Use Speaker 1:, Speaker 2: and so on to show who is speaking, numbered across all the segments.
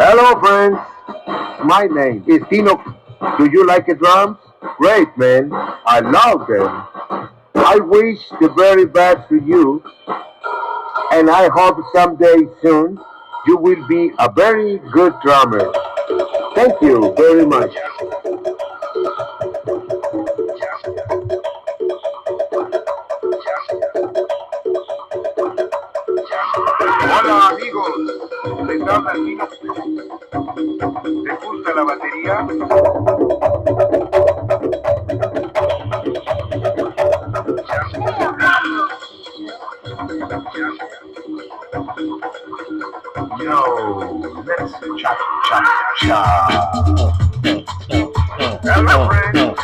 Speaker 1: Hello, friends. My name is Tino. Do you like the drums? Great, man. I love them. I wish the very best to you, and I hope someday soon you will be a very good drummer. Thank you very much. Hola amigos, les habla Tino. ¿Les gusta la batería? Yo, let's cha-cha-cha. Hello, friends.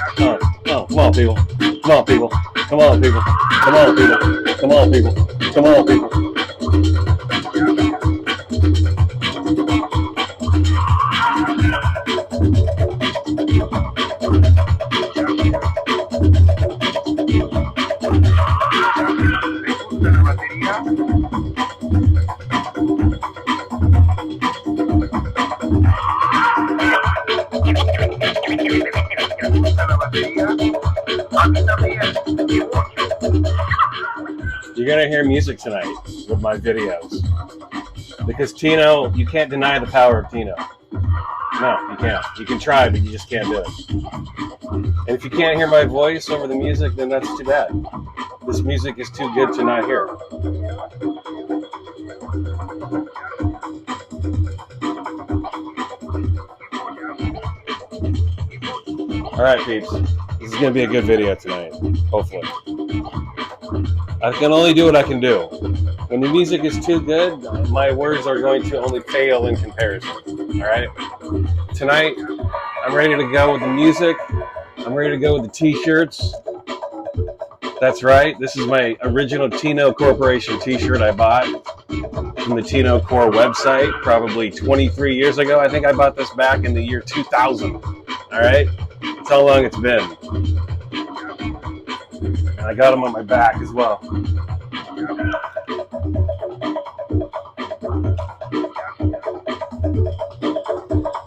Speaker 2: Come on, people. Come on, people. Come on, people. Come on, people. Come on, people. Come on, people. You're gonna hear music tonight with my videos. Because Tino, you can't deny the power of Tino. No, you can't. You can try, but you just can't do it. And if you can't hear my voice over the music, then that's too bad. This music is too good to not hear. Alright, peeps. This is going to be a good video tonight. Hopefully. I can only do what I can do. When the music is too good, my words are going to only fail in comparison. Alright? Tonight, I'm ready to go with the music. I'm ready to go with the t-shirts. That's right. This is my original Tino Corporation t-shirt I bought from the Tino Core website probably 23 years ago. I think I bought this back in the year 2000. Alright? That's how long it's been. And I got them on my back as well.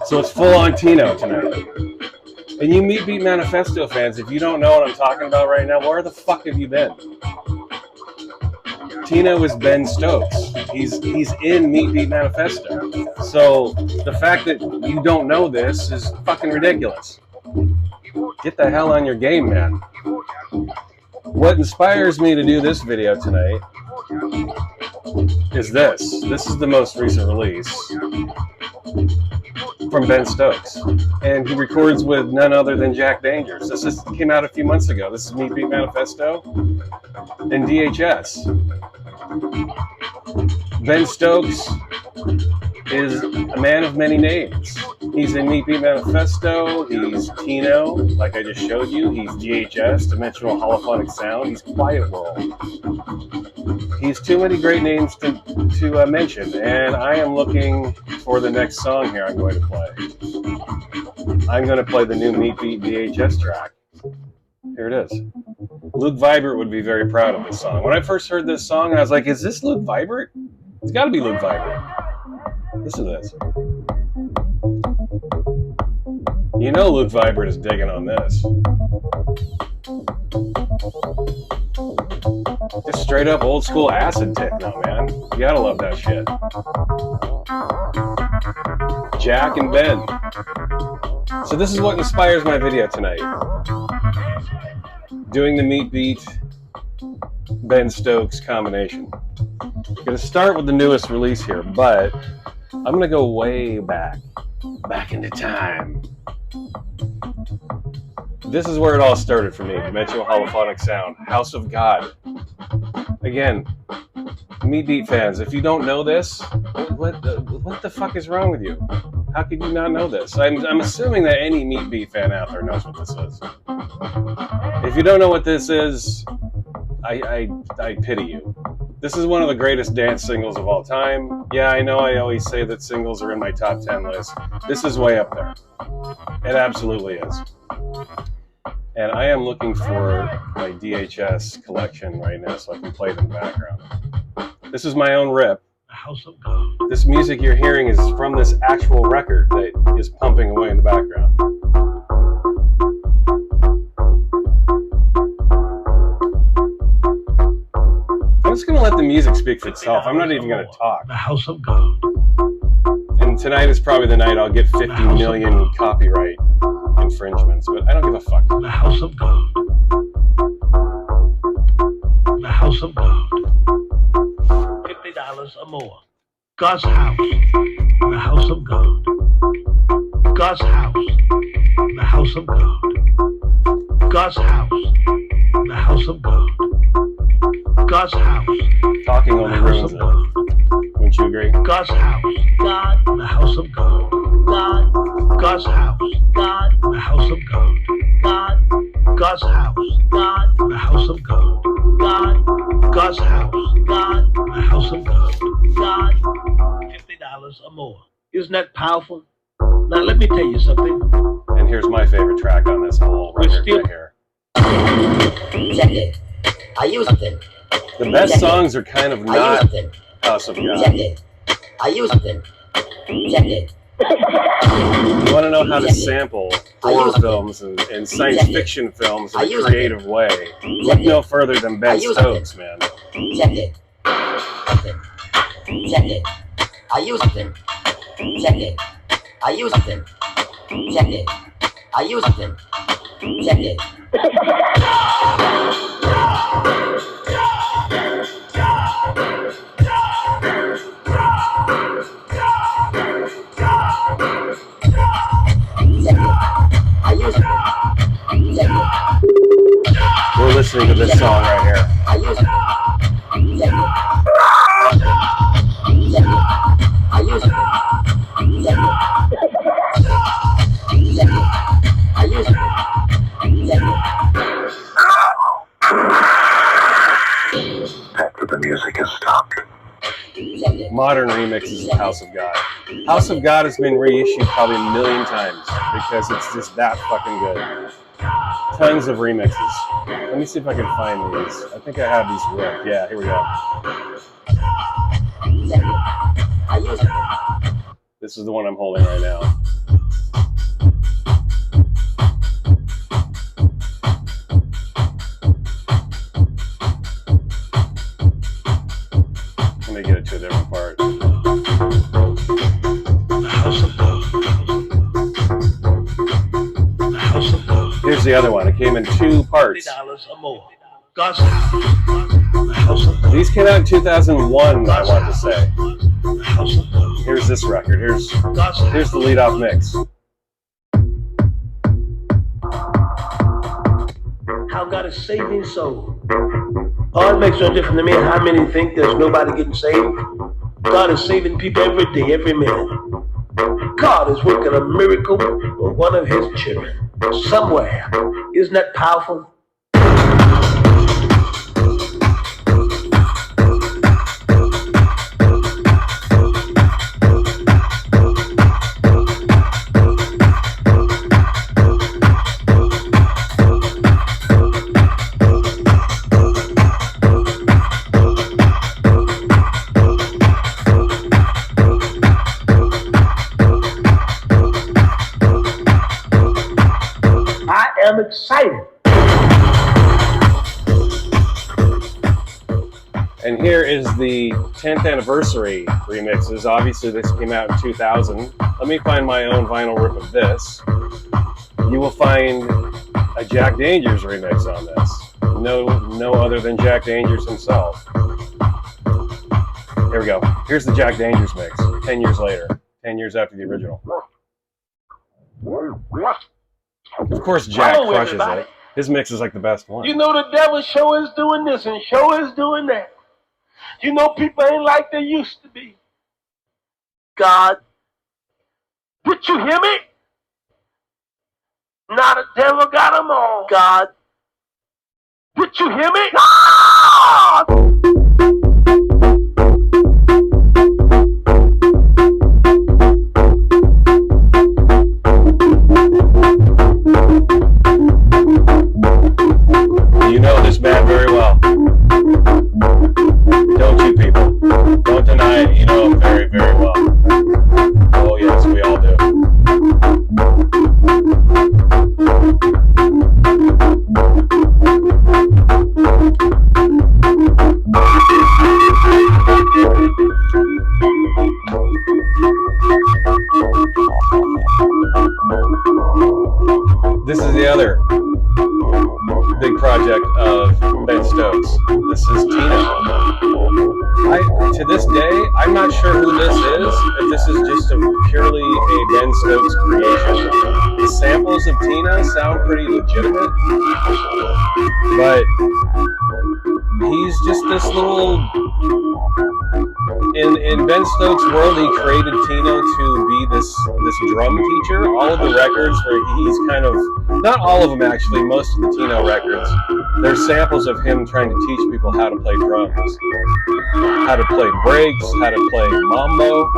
Speaker 2: So it's full on Tino tonight. And you Meat Beat Manifesto fans, if you don't know what I'm talking about right now, where the fuck have you been? Tino is Ben Stokes. He's in Meat Beat Manifesto. So the fact that you don't know this is fucking ridiculous. Get the hell on your game, man. What inspires me to do this video tonight is this. This is the most recent release from Ben Stokes. And he records with none other than Jack Dangers. This just came out a few months ago. This is Meat Beat Manifesto and D.H.S. Ben Stokes is a man of many names. He's in Meat Beat Manifesto, he's Tino, like I just showed you, he's D.H.S, Dimensional Holophonic Sound, he's Quietworld. He's too many great names to mention, and I am looking for the next song here I'm going to play. I'm going to play the new Meat Beat D.H.S track. Here it is. Luke Vibert would be very proud of this song. When I first heard this song, I was like, is this Luke Vibert? It's got to be Luke Vibert. Listen to this. You know Luke Vibert is digging on this. Just straight up old school acid techno, man. You gotta love that shit. Jack and Ben. So this is what inspires my video tonight. Doing the Meat Beat Ben Stokes combination. I'm gonna start with the newest release here, but I'm gonna go way back into time. This is where it all started for me. Dimensional Holophonic Sound, House of God. Again, Meat Beat fans, if you don't know this, what the fuck is wrong with you? How could you not know this? I'm assuming that any Meat Beat fan out there knows what this is. If you don't know what this is, I pity you. This is one of the greatest dance singles of all time. Yeah, I know I always say that singles are in my top 10 list. This is way up there. It absolutely is. And I am looking for my D.H.S collection right now so I can play it in the background. This is my own rip. This music you're hearing is from this actual record that is pumping away in the background. I'm just going to let the music speak for itself. I'm not even going to talk.
Speaker 3: The house of God.
Speaker 2: And tonight is probably the night I'll get 50 million copyright infringements, but I don't give a fuck.
Speaker 3: The house of God. The house of God. $50 or more. God's house. The house of God. God's house. The house of God. God's house. The house of God. God's house.
Speaker 2: Talking only ruins it. Wouldn't you agree?
Speaker 3: God's house. God. The house of God. God. God's house. God. The house of God. God. God's house. God. The house of God. God. God's house. God. The house of God. God. $50 or more. Isn't that powerful? Now let me tell you something.
Speaker 2: And here's my favorite track on this whole record right here.
Speaker 4: Check it. Are you something?
Speaker 2: The best songs are kind of not House of God.
Speaker 4: Check it. Are you something? Check it.
Speaker 2: You want to know how to sample horror films and science fiction films in a creative way? Look no further than Ben Stokes, man.
Speaker 4: Check it. Check it. Are you something? Check it. Are you something? Check it. Are you something? Check it.
Speaker 2: We're listening to this song right here.
Speaker 1: After the music has stopped.
Speaker 2: Modern remixes of House of God. House of God has been reissued probably a million times because it's just that fucking good. Tons of remixes. Let me see if I can find these. I think I have these ripped. Yeah, here we go. This is the one I'm holding right now. Let me get it to a different part. Here's the other one. It came in two parts.
Speaker 3: $50 or more. God's house. The house of God.
Speaker 2: These came out in 2001, I want to say.
Speaker 3: The house of God.
Speaker 2: Here's this record. Here's
Speaker 3: God's house.
Speaker 2: the lead-off mix.
Speaker 3: How God is saving souls. Oh, it makes no difference to me how many think there's nobody getting saved. God is saving people every day, every minute. God is working a miracle for one of his children somewhere. Isn't that powerful? I'm excited.
Speaker 2: And here is the 10th anniversary remixes. Obviously, this came out in 2000. Let me find my own vinyl rip of this. You will find a Jack Dangers remix on this. No other than Jack Dangers himself. Here we go. Here's the Jack Dangers mix, 10 years later, 10 years after the original. Of course, Jack crushes it. His mix is like the best one.
Speaker 3: You know the devil sure is doing this and sure is doing that. You know people ain't like they used to be. God, did you hear me? Now the devil got them all. God, did you hear me? God!
Speaker 2: You know this man very well. Don't you people? Don't deny it. You know This is the other big project of Ben Stokes. This is Tino. To this day, I'm not sure who this is, if this is just purely a Ben Stokes creation. The samples of Tino sound pretty legitimate, but he's just this little... In Ben Stokes' world, he created Tino to be this drum teacher. All of the records where he's kind of, not all of them actually, most of the Tino records, they're samples of him trying to teach people how to play drums, how to play breaks, how to play mambo,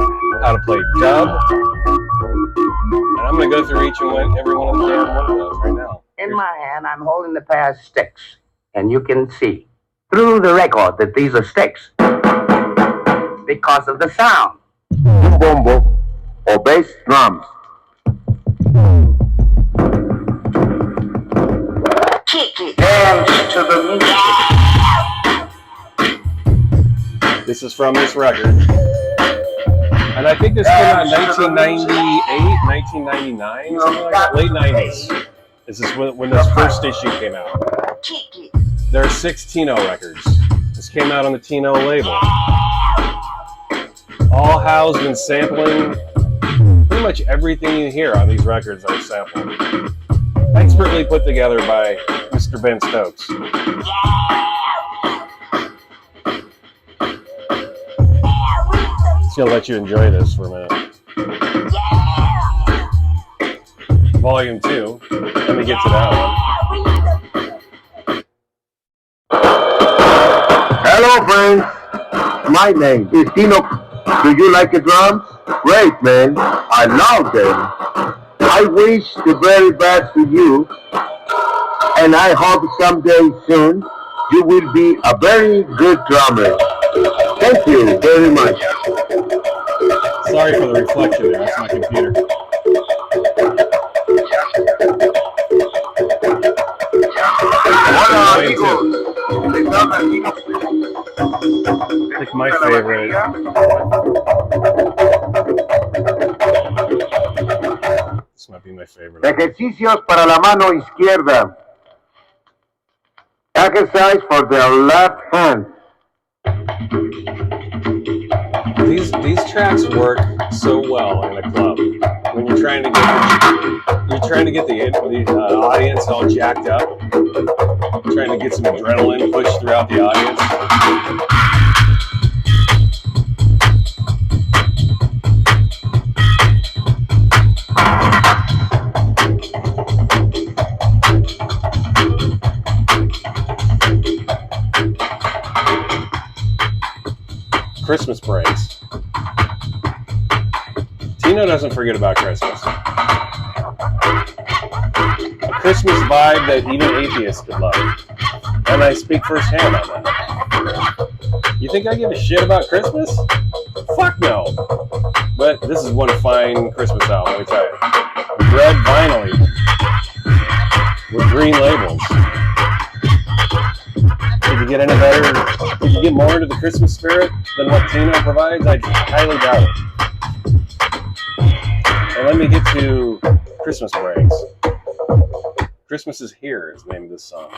Speaker 2: how to play dub. And I'm going to go through each and every one of the damn one of those right now.
Speaker 5: In my hand, I'm holding the pair of sticks, and you can see through the record that these are sticks because of the sound.
Speaker 1: Bombo or bass drums.
Speaker 5: Kick it, dance to the music.
Speaker 2: This is from this record. And I think this came out in 1998, 1999, something like that. Late 90s. This is when this first issue came out. There are 6 Tino records. This came out on the Tino label. All housed in sampling. Pretty much everything you hear on these records are sampled. Expertly put together by Mr. Ben Stokes. So I'll let you enjoy this for a minute. Volume 2. Let me get to that one.
Speaker 1: Hello, friends. My name is Tino. Do you like the drums? Great, man. I love them. I wish the very best for you, and I hope someday soon you will be a very good drummer. Thank you very much.
Speaker 2: Sorry for the reflection there. That's my computer. I think my favorite. This might be my favorite.
Speaker 1: Ejercicios para la mano izquierda. Exercise for the left hand.
Speaker 2: These tracks work so well in a club when you're trying to get the audience all jacked up, trying to get some adrenaline pushed throughout the audience. Christmas breaks. Tino doesn't forget about Christmas. A Christmas vibe that even atheists could love. And I speak firsthand on that. You think I give a shit about Christmas? Fuck no. But this is one fine Christmas album, let me tell you. Red vinyl even. With green labels. Could you get any better? Could you get more into the Christmas spirit than what Tino provides? I highly doubt it. And let me get to Christmas breaks. Christmas is Here is the name of this song.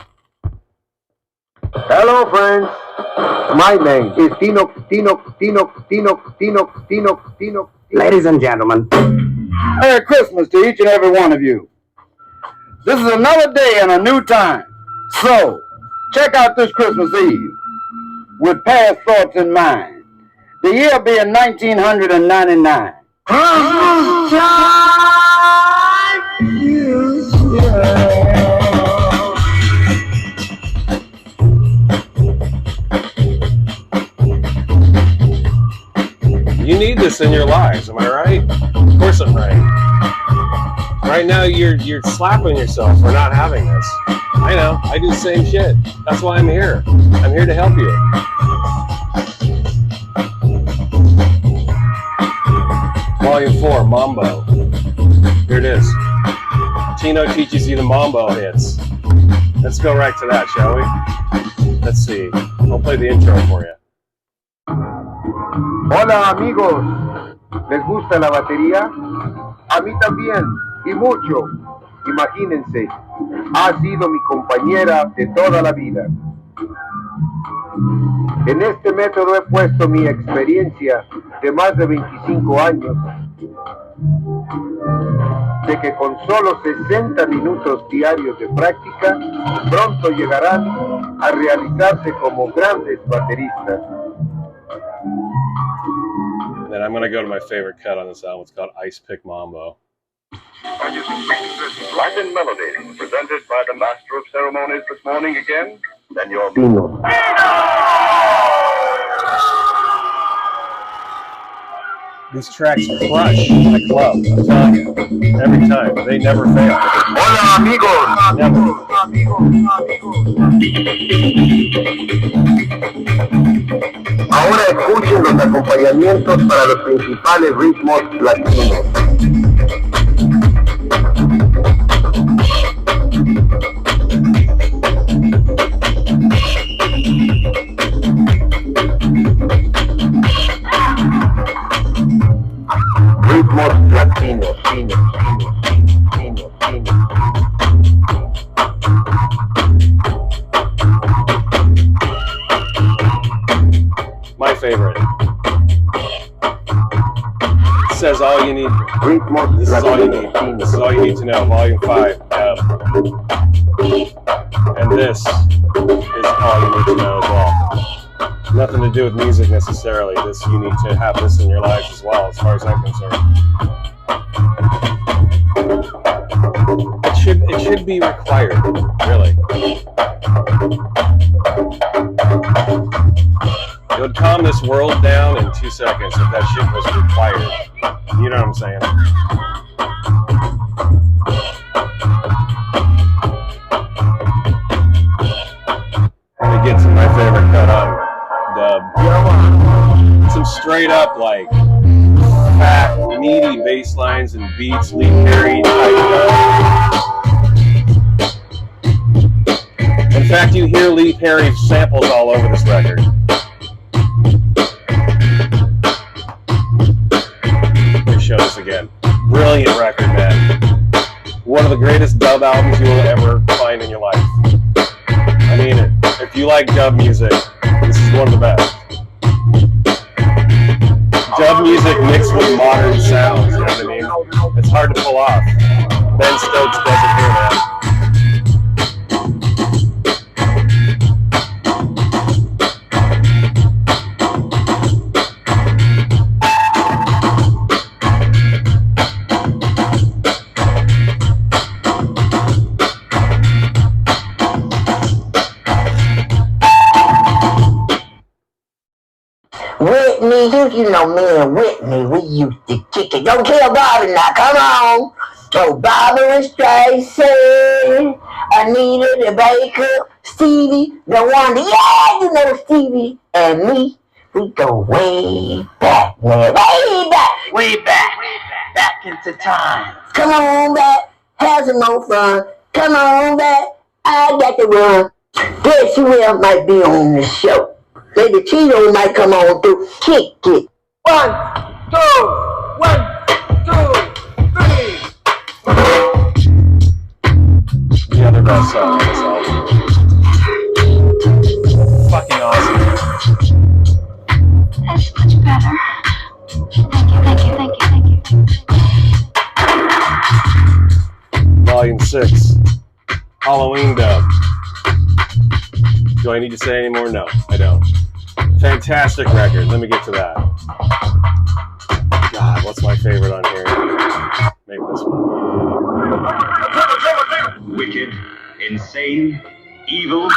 Speaker 1: Hello, friends. My name is Tino.
Speaker 5: Ladies and gentlemen,
Speaker 6: Merry Christmas to each and every one of you. This is another day and a new time. So, check out this Christmas Eve with past thoughts in mind. The year being 1999. Christmas time is here.
Speaker 2: You need this in your lives, am I right? Of course I'm right. Right now you're slapping yourself for not having this. I know, I do the same shit. That's why I'm here. I'm here to help you. Volume 4, Mambo. Here it is. Tino teaches you the Mambo hits. Let's go right to that, shall we? Let's see. I'll play the intro for you.
Speaker 1: Hola, amigos. ¿Les gusta la batería? A mí también, y mucho. Imagínense, ha sido mi compañera de toda la vida. En este método he puesto mi experiencia de más de 25 años. De que con solo 60 minutos diarios de práctica, pronto llegarán a realizarse como grandes bateristas.
Speaker 2: And then I'm going to go to my favorite cut on this album. It's called Ice Pick Mambo.
Speaker 7: Latin Melody, presented by the Master of Ceremonies this morning again, Senor
Speaker 1: Tino.
Speaker 2: These tracks crush in the club, I'm telling you. Every time. They never fail.
Speaker 1: Hola amigos.
Speaker 2: Never.
Speaker 1: Ahora escuchen los acompañamientos para los principales ritmos latinos. Ritmos latinos,
Speaker 2: My favorite. It says all you need.
Speaker 1: ritmos
Speaker 2: This is all you need.
Speaker 1: latinos.
Speaker 2: This is all you need to know. Volume 5. And this is all you need to know as well. Nothing to do with music necessarily. This, you need to have this in your life as well, as far as I'm concerned. It should be required, really. It would calm this world down in 2 seconds if that shit was required. You know what I'm saying? Let me get to my favorite cut on dub. Some straight up, like, fat, meaty bass lines and beats, Lee Perry type dub. In fact, you hear Lee Perry samples all over this record. Let me show this again. Brilliant record, man. One of the greatest dub albums you will ever find in your life. I mean, if you like dub music, this is one of the best. Dub music mixed with modern sounds, you know what I mean? It's hard to pull off. Ben Stokes does it here, man.
Speaker 8: Whitney, you know me and Whitney, we used to kick it. Don't kill Bobby now, come on. Oh, Barbara Streisand, Anita the Baker, Stevie the Wonder. Yeah, you know Stevie and me. We go way back, man. Way back.
Speaker 5: Way back. Back into time.
Speaker 8: Come on back. Have some more fun. Come on back. I got to run. Guess who else might be on the show? Maybe Tino might come on through. Kick it. 1, 2, 1, 2, 3.
Speaker 2: The other best song on this album. Fucking awesome.
Speaker 9: That's much better. Thank you.
Speaker 2: Volume 6. Halloween dub. Do I need to say any more? No, I don't. Fantastic record. Let me get to that. God, what's my favorite on here? Maybe this one.
Speaker 10: Wicked, insane, evil.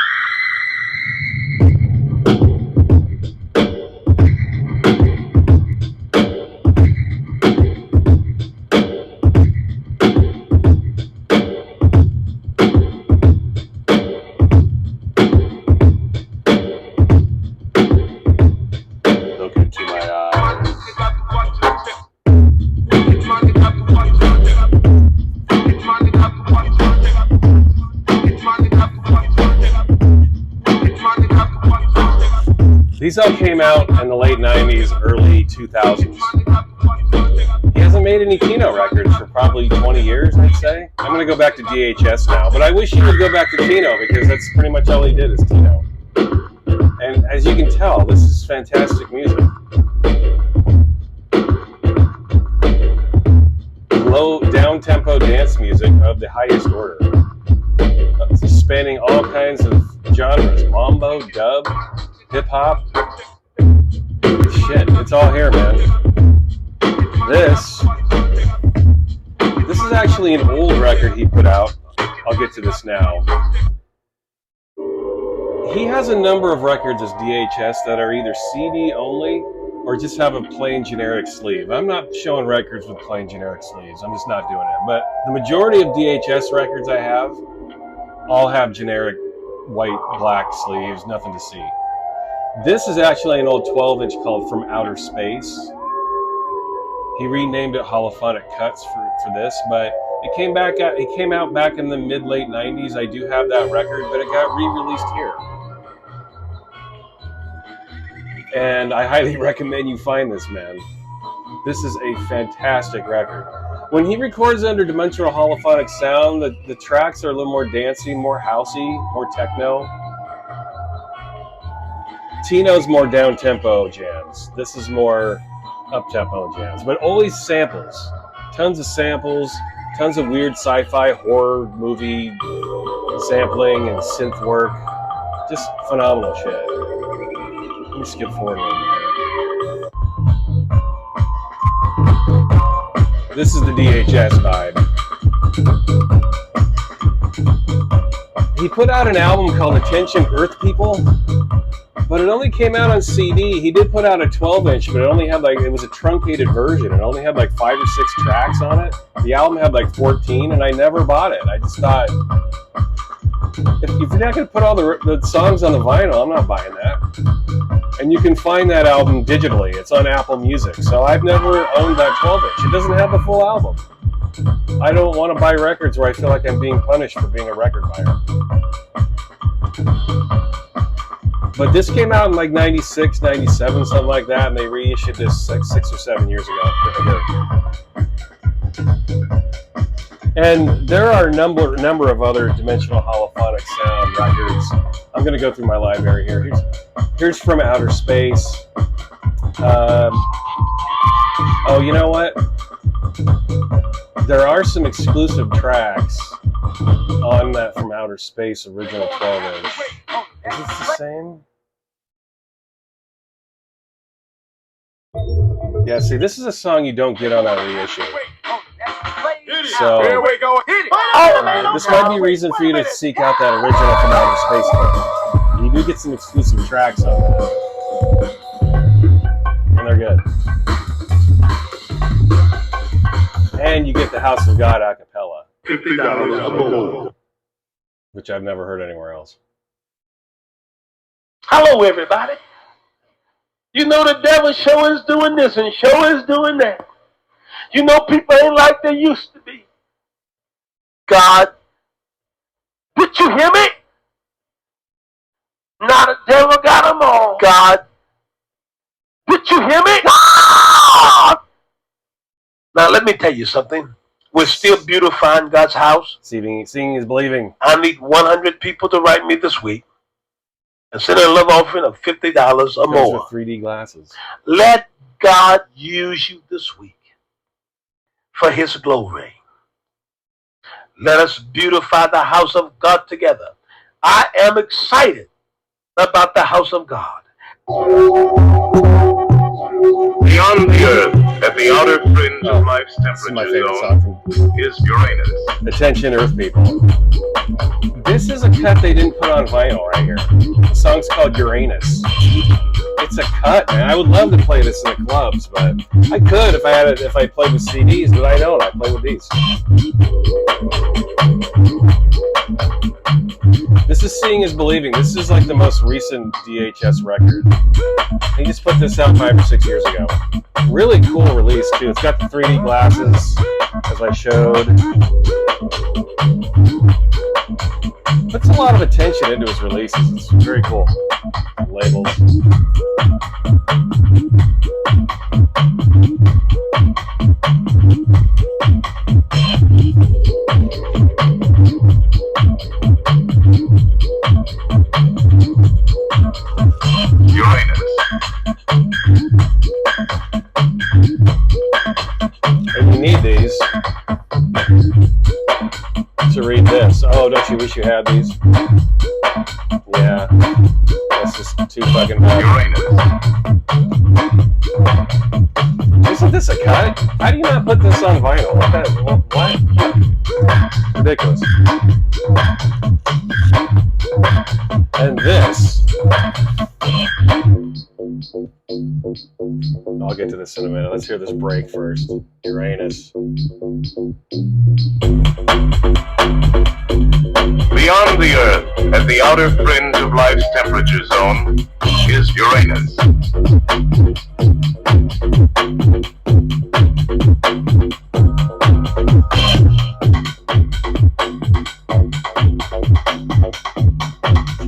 Speaker 2: These all came out in the late 90s, early 2000s. He hasn't made any Tino records for probably probably 20 years, I'd say. I'm going to go back to D.H.S. now, but I wish he would go back to Tino, because that's pretty much all he did is Tino. And as you can tell, this is fantastic music. Low, down-tempo dance music of the highest order. Spanning all kinds of genres. Mambo, dub, hip-hop. Shit, it's all here, man. This is actually an old record he put out. I'll get to this now. He has a number of records as D.H.S. that are either CD only or just have a plain generic sleeve. I'm not showing records with plain generic sleeves. I'm just not doing it. But the majority of D.H.S. records I have all have generic white, black sleeves, nothing to see. This is actually an old 12-inch called From Outer Space. He renamed it Holophonic Cuts for this, but it came out back in the mid-late 90s. I do have that record, but it got re-released here. And I highly recommend you find this, man. This is a fantastic record. When he records under dimensional holophonic sound, the tracks are a little more dancey, more housey, more techno. Tino's more down-tempo jams. This is more up-tempo jams, but always samples. Tons of samples, tons of weird sci-fi horror movie sampling and synth work. Just phenomenal shit. Let me skip forward a little bit. This is the D.H.S. vibe. He put out an album called Attention Earth People, but it only came out on CD. He did put out a 12-inch, but it only had it was a truncated version. It only had 5 or 6 tracks on it. The album had 14, and I never bought it. I just thought, if you're not going to put all the songs on the vinyl, I'm not buying that. And you can find that album digitally. It's on Apple Music. So I've never owned that 12-inch. It doesn't have the full album. I don't want to buy records where I feel like I'm being punished for being a record buyer. But this came out in 96, 97, something like that, and they reissued this 6 or 7 years ago. And there are a number of other dimensional holophonic sound records. I'm going to go through my library here. Here's From Outer Space. Oh, you know what? There are some exclusive tracks on that From Outer Space original 12-inch. Is this the same? Yeah, see, this is a song you don't get on that reissue. So, this might be a reason for you to seek out that original From Outer Space clip. You do get some exclusive tracks on that. And they're good. And you get the House of God a cappella, which I've never heard anywhere else.
Speaker 11: Hello, everybody. You know the devil show is doing this and show is doing that. You know people ain't like they used to be. God, did you hear me? Now the devil got them all. God, did you hear me? God! Now let me tell you something. We're still beautifying God's house.
Speaker 2: Seeing is believing.
Speaker 11: I need 100 people to write me this week and send a love offering of $50 or more.
Speaker 2: With 3D glasses.
Speaker 11: Let God use you this week for His glory. Let us beautify the house of God together. I am excited about the house of God.
Speaker 7: Beyond the Earth, at the outer fringe of life's temperature zone, is Uranus.
Speaker 2: Attention, Earth people. This is a cut they didn't put on vinyl right here. The song's called Uranus. It's a cut, man. I would love to play this in the clubs, but I could if I played with CDs, but I don't. I play with these. This is Seeing is Believing. This is the most recent D.H.S. record. He just put this out 5 or 6 years ago. Really cool release, too. It's got the 3D glasses, as I showed. Puts a lot of attention into his releases. It's very cool. Labels. these to read this. Oh, don't you wish you had these? Yeah, that's just too fucking bad. Isn't this a cut? How do you not put this on vinyl? What? Ridiculous. And this. I'll get to this in a minute. Let's hear this break first. Uranus.
Speaker 7: Beyond the Earth, at the outer fringe of life's temperature zone, is Uranus.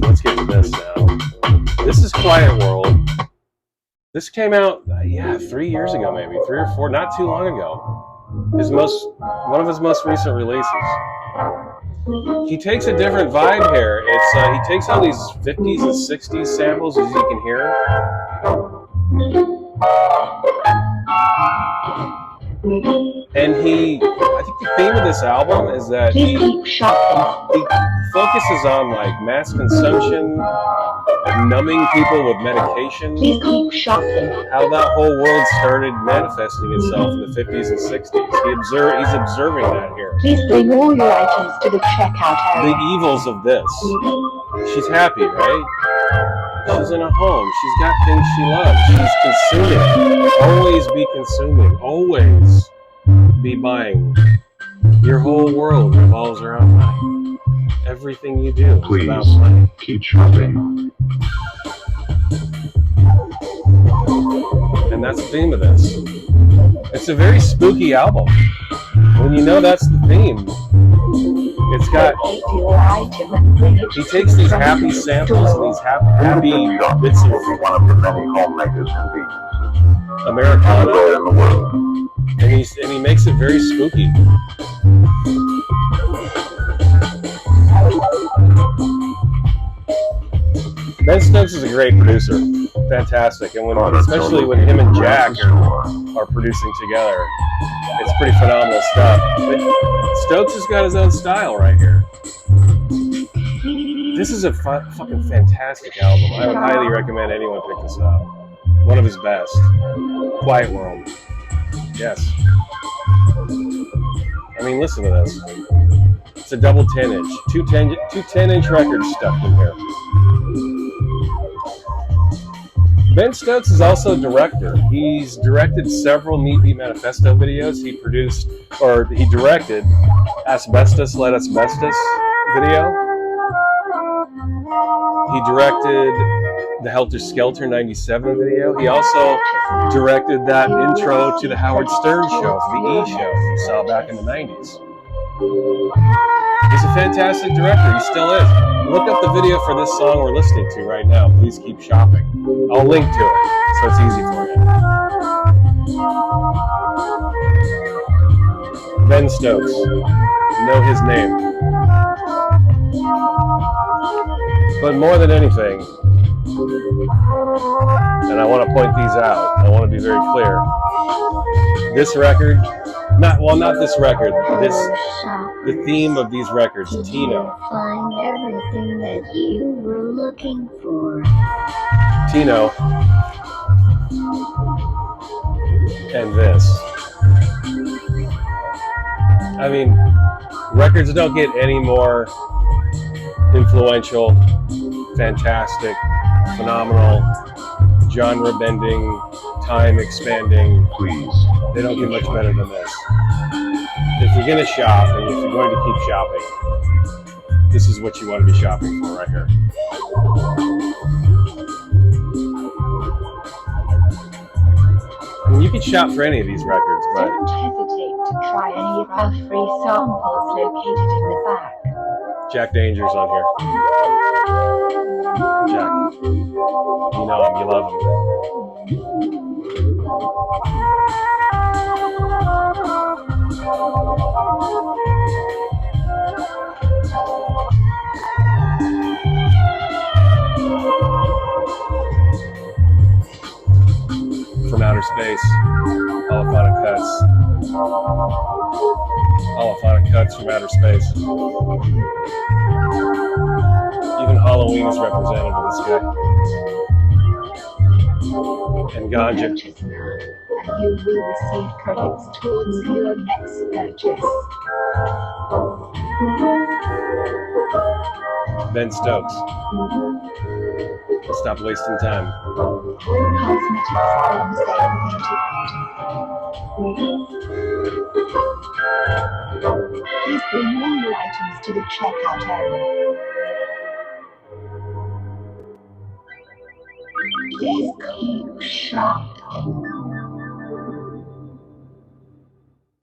Speaker 2: Let's get to this now. This is Quietworld. This came out, 3 years ago, maybe 3 or 4, not too long ago. One of his most recent releases. He takes a different vibe here. He takes all these 50s and 60s samples, as you can hear. And I think the theme of this album is that he focuses on like mass consumption, numbing people with medication. How that whole world started manifesting itself in the 50s and 60s. He's observing that here.
Speaker 9: Please bring all your items to the checkout area.
Speaker 2: The evils of this. She's happy, right? She's in a home. She's got things she loves. She's consuming. Always be consuming. Always be buying. Your whole world revolves around money. Everything you do is about money.
Speaker 7: Keep shopping.
Speaker 2: And that's the theme of this. It's a very spooky album. When you know that's the theme, it's got. He takes these happy samples and these happy bits of
Speaker 1: one of the many homemakers conveniences
Speaker 2: Americana,
Speaker 1: in the world.
Speaker 2: and he makes it very spooky. Ben Stokes is a great producer, fantastic, and especially when him and Jack are producing together, it's pretty phenomenal stuff. But Stokes has got his own style right here. This is a fucking fantastic album. I would highly recommend anyone pick this up. One of his best. Quietworld. Yes. I mean, listen to this. It's a double 10-inch. Two 10-inch records stuck in here. Ben Stokes is also a director. He's directed several Meat Beat Manifesto videos. He directed Asbestos Let Asbestos video. He directed the Helter Skelter 97 video. He also directed that intro to the Howard Stern show, the E! Show you saw back in the 90s. He's a fantastic director. He still is. Look up the video for this song we're listening to right now. Please keep shopping. I'll link to it, so it's easy for you. Ben Stokes. Know his name. But more than anything, and I want to point these out, I want to be very clear. This record, not this record, the theme of these records, Tino.
Speaker 9: Find everything that you were looking for.
Speaker 2: Tino. And this. I mean, records don't get any more influential, fantastic, phenomenal, genre-bending, time-expanding.
Speaker 7: Please.
Speaker 2: They don't get much better than this. If you're going to shop, and if you're going to keep shopping, this is what you want to be shopping for right here. I mean, you can shop for any of these records, but
Speaker 9: Don't hesitate to try any of our free samples located in the back.
Speaker 2: Jack Danger's on here. Jack, you know him, you love him. From Outer Space, Polyphonic Cuts. Holophonic cuts from outer space. Even Halloween is represented with this guy. And ganja.
Speaker 9: Purchase now, and you will receive credits towards your next purchase.
Speaker 2: Ben Stokes. Stop wasting time.
Speaker 9: All cosmetics are on sale without. Please bring all your items to the checkout area. Yes, keep sharp.